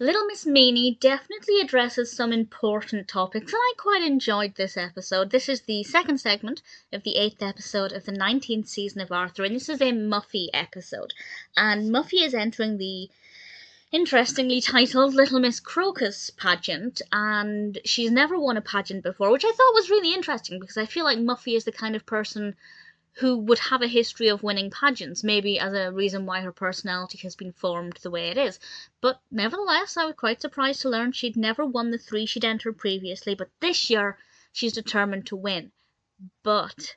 Little Miss Meanie definitely addresses some important topics, and I quite enjoyed this episode. This is the second segment of the 8th episode of the 19th season of Arthur, and this is a Muffy episode. And Muffy is entering the interestingly titled Little Miss Crocus pageant, and she's never won a pageant before, which I thought was really interesting because I feel like Muffy is the kind of person who would have a history of winning pageants, maybe as a reason why her personality has been formed the way it is. But nevertheless, I was quite surprised to learn she'd never won the 3 she'd entered previously, but this year she's determined to win. But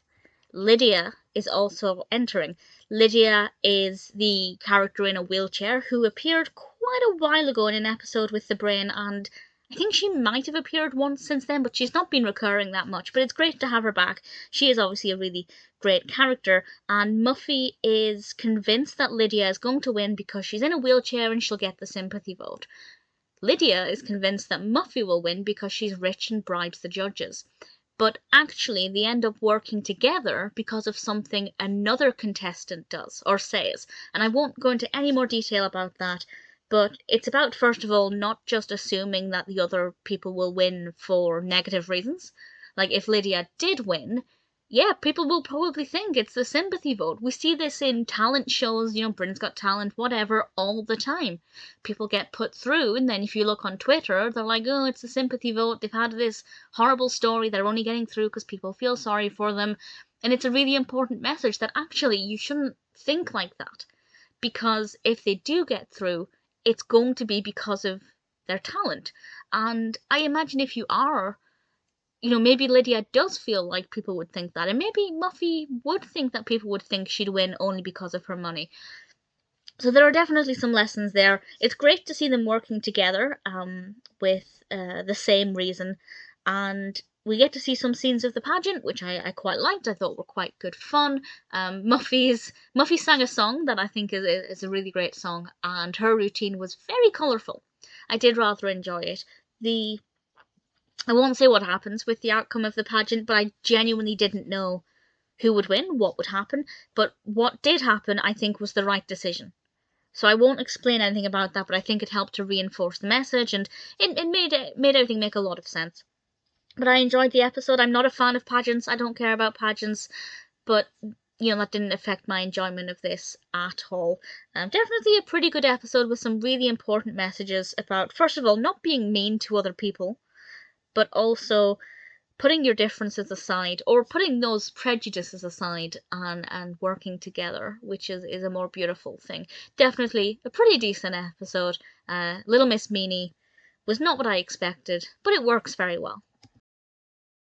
Lydia is also entering. Lydia is the character in a wheelchair who appeared quite a while ago in an episode with the brain, and I think she might have appeared once since then, but she's not been recurring that much. But it's great to have her back. She is obviously a really great character, and Muffy is convinced that Lydia is going to win because she's in a wheelchair and she'll get the sympathy vote. Lydia is convinced that Muffy will win because she's rich and bribes the judges. But actually, they end up working together because of something another contestant does or says. And I won't go into any more detail about that, but it's about, first of all, not just assuming that the other people will win for negative reasons. Like, if Lydia did win, yeah, people will probably think it's the sympathy vote. We see this in talent shows, Britain's Got Talent, whatever, all the time. People get put through, and then if you look on Twitter, they're like, oh, it's the sympathy vote. They've had this horrible story. They're only getting through because people feel sorry for them. And it's a really important message that actually you shouldn't think like that. Because if they do get through, it's going to be because of their talent. And I imagine if you are, maybe Lydia does feel like people would think that, and maybe Muffy would think that people would think she'd win only because of her money. So there are definitely some lessons there. It's great to see them working together with the same reason, and we get to see some scenes of the pageant, which I quite liked. I thought were quite good fun. Muffy sang a song that I think is a really great song, and her routine was very colourful. I did rather enjoy it. I won't say what happens with the outcome of the pageant, but I genuinely didn't know who would win, what would happen. But what did happen, I think, was the right decision. So I won't explain anything about that, but I think it helped to reinforce the message, and it made everything make a lot of sense. But I enjoyed the episode. I'm not a fan of pageants. I don't care about pageants, but that didn't affect my enjoyment of this at all. Definitely a pretty good episode with some really important messages about, first of all, not being mean to other people, but also putting your differences aside, or putting those prejudices aside, and working together, which is a more beautiful thing. Definitely a pretty decent episode. Little Miss Meanie was not what I expected, but it works very well.